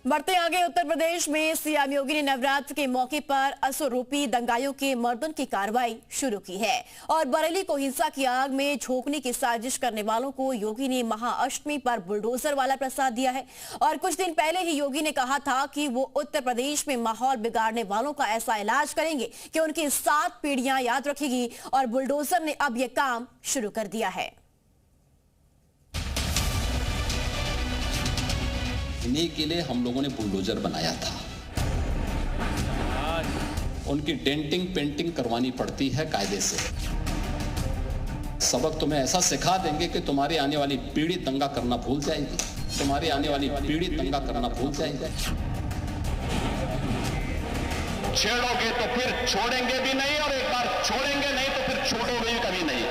बढ़ते आगे, उत्तर प्रदेश में सीएम योगी ने नवरात्र के मौके पर असुरूपी दंगाइयों के मर्दन की कार्रवाई शुरू की है और बरेली को हिंसा की आग में झोंकने की साजिश करने वालों को योगी ने महाअष्टमी पर बुलडोजर वाला प्रसाद दिया है। और कुछ दिन पहले ही योगी ने कहा था कि वो उत्तर प्रदेश में माहौल बिगाड़ने वालों का ऐसा इलाज करेंगे कि उनकी 7 पीढ़ियां याद रखेगी और बुलडोजर ने अब यह काम शुरू कर दिया है। इन्हीं के लिए हम लोगों ने बुलडोजर बनाया था। उनकी डेंटिंग पेंटिंग करवानी पड़ती है कायदे से। सबक तुम्हें ऐसा सिखा देंगे कि तुम्हारी आने वाली पीढ़ी दंगा करना भूल जाएगी। तुम्हारी आने वाली पीढ़ी दंगा करना भूल जाएगी। छेड़ोगे तो फिर छोड़ेंगे भी नहीं, और एक बार छोड़ेंगे नहीं तो फिर छोड़ोगे भी कभी नहीं।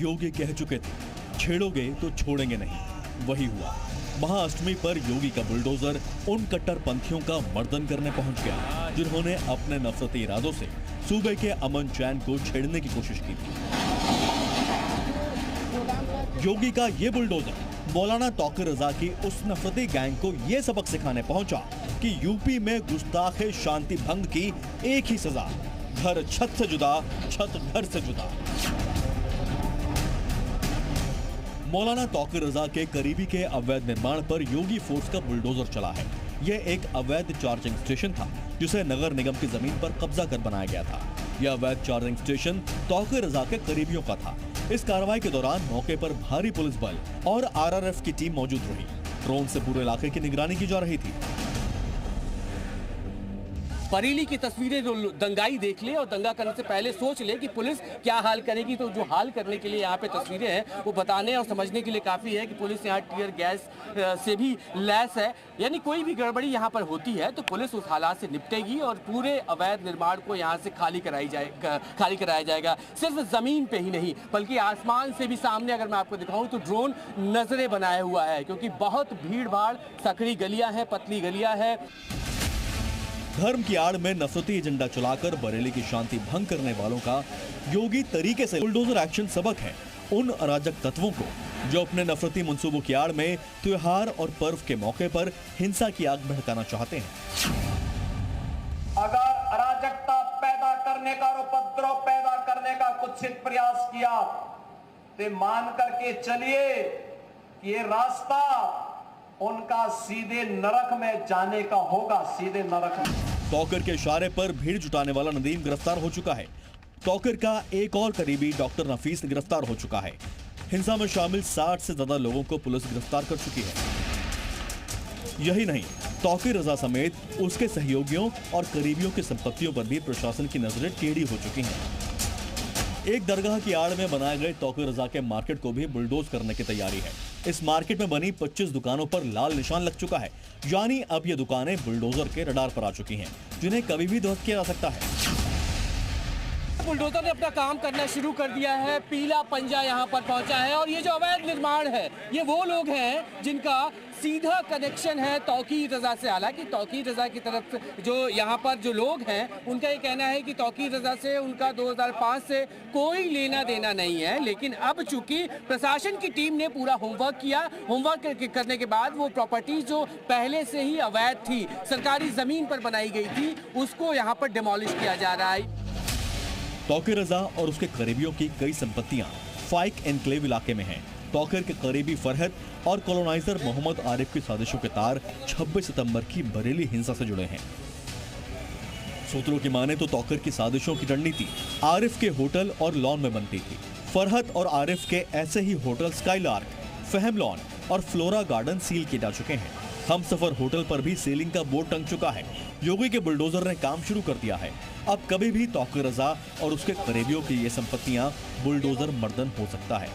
योगी कह चुके थे, छेड़ोगे तो छोड़ेंगे नहीं। वही हुआ। महाअष्टमी पर योगी का बुलडोजर उन कट्टरपंथियों का मर्दन करने पहुंच गया जिन्होंने अपने नफरती इरादों से सूबे के अमन चैन को छेड़ने की कोशिश की थी। योगी का ये बुलडोजर मौलाना तौकीर रजा की उस नफरती गैंग को ये सबक सिखाने पहुंचा कि यूपी में गुस्ताखे शांति भंग की एक ही सजा, घर छत से जुदा, छत घर से जुदा। मौलाना तौकीर रजा के करीबी के अवैध निर्माण पर योगी फोर्स का बुलडोजर चला है। यह एक अवैध चार्जिंग स्टेशन था जिसे नगर निगम की जमीन पर कब्जा कर बनाया गया था। यह अवैध चार्जिंग स्टेशन तौकीर रजा के करीबियों का था। इस कार्रवाई के दौरान मौके पर भारी पुलिस बल और आरआरएफ की टीम मौजूद रही। ड्रोन से पूरे इलाके की निगरानी की जा रही थी। बरेली की तस्वीरें जो दंगाई देख ले और दंगा करने से पहले सोच ले कि पुलिस क्या हाल करेगी, तो जो हाल करने के लिए यहाँ पे तस्वीरें हैं वो बताने और समझने के लिए काफ़ी है कि पुलिस यहाँ टीयर गैस से भी लैस है। यानी कोई भी गड़बड़ी यहाँ पर होती है तो पुलिस उस हालात से निपटेगी और पूरे अवैध निर्माण को यहाँ से खाली कराया जाएगा। सिर्फ ज़मीन पे ही नहीं बल्कि आसमान से भी सामने अगर मैं आपको दिखाऊँ तो ड्रोन नजरें बनाया हुआ है, क्योंकि बहुत भीड़ भाड़, सकड़ी गलियाँ हैं, पतली गलियाँ हैं। धर्म की आड़ में नफरती एजेंडा चलाकर बरेली की शांति भंग करने वालों का योगी तरीके से बुलडोजर एक्शन सबक है उन अराजक तत्वों को जो अपने नफरती मंसूबों की आड़ में त्योहार और पर्व के मौके पर हिंसा की आग भड़काना चाहते हैं। अगर अराजकता पैदा करने का और उपद्रव पैदा करने का कुत्सित प्रयास किया तो मान करके चलिए कि ये रास्ता उनका सीधे नरक में जाने का होगा, सीधे नरक में। तौकीर के इशारे पर भीड़ जुटाने वाला नदीम गिरफ्तार हो चुका है। तौकीर का एक और करीबी डॉक्टर नफीस गिरफ्तार हो चुका है। हिंसा में शामिल 60 से ज्यादा लोगों को पुलिस गिरफ्तार कर चुकी है। यही नहीं, तौकीर रजा समेत उसके सहयोगियों और करीबियों की संपत्तियों पर भी प्रशासन की नजरें टेढ़ी हो चुकी हैं। एक दरगाह की आड़ में बनाए गए तौकीर रजा के मार्केट को भी बुलडोज करने की तैयारी है। इस मार्केट में बनी 25 दुकानों पर लाल निशान लग चुका है, यानी अब ये दुकानें बुलडोजर के रडार पर आ चुकी हैं, जिन्हें कभी भी ध्वस्त किया जा सकता है। बुलडोजर ने अपना काम करना शुरू कर दिया है। पीला पंजा यहाँ पर पहुंचा है और ये जो अवैध निर्माण है ये वो लोग हैं जिनका सीधा कनेक्शन है तौकीर रजा से। हालांकि तौकीर रजा की तरफ जो यहाँ पर जो लोग हैं उनका ये कहना है कि तौकीर रजा से उनका 2005 से कोई लेना देना नहीं है, लेकिन अब चूंकि प्रशासन की टीम ने पूरा होमवर्क किया, होमवर्क करने के बाद वो प्रॉपर्टी जो पहले से ही अवैध थी, सरकारी जमीन पर बनाई गई थी, उसको यहाँ पर डिमोलिश किया जा रहा है। तौकीर रजा और उसके करीबियों की कई संपत्तियां फाइक एनक्लेव इलाके में हैं। तौकीर के करीबी फरहत और कॉलोनाइजर मोहम्मद आरिफ की साजिशों के तार 26 सितंबर की बरेली हिंसा से जुड़े हैं। सूत्रों की माने तो तौकीर की साजिशों की रणनीति आरिफ के होटल और लॉन में बनती थी। फरहत और आरिफ के ऐसे ही होटल स्काईलार्क, फहम लॉन और फ्लोरा गार्डन सील किए जा चुके हैं। हमसफर होटल पर भी सीलिंग का बोर्ड टंग चुका है। योगी के बुलडोजर ने काम शुरू कर दिया है। अब कभी भी तौकीर रजा और उसके करीबियों की ये संपत्तियां बुलडोजर मर्दन हो सकता है।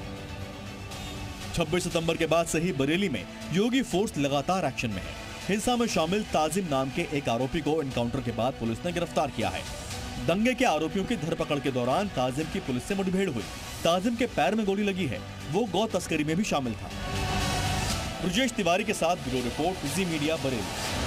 26 सितंबर के बाद से ही बरेली में योगी फोर्स लगातार एक्शन में है। हिंसा में शामिल ताजिम नाम के एक आरोपी को एनकाउंटर के बाद पुलिस ने गिरफ्तार किया है। दंगे के आरोपियों की धरपकड़ के दौरान ताजिम की पुलिस से मुठभेड़ हुई। ताजिम के पैर में गोली लगी है। वो गौ तस्करी में भी शामिल था। ब्रजेश तिवारी के साथ ब्यूरो रिपोर्ट, जी मीडिया, बरेली।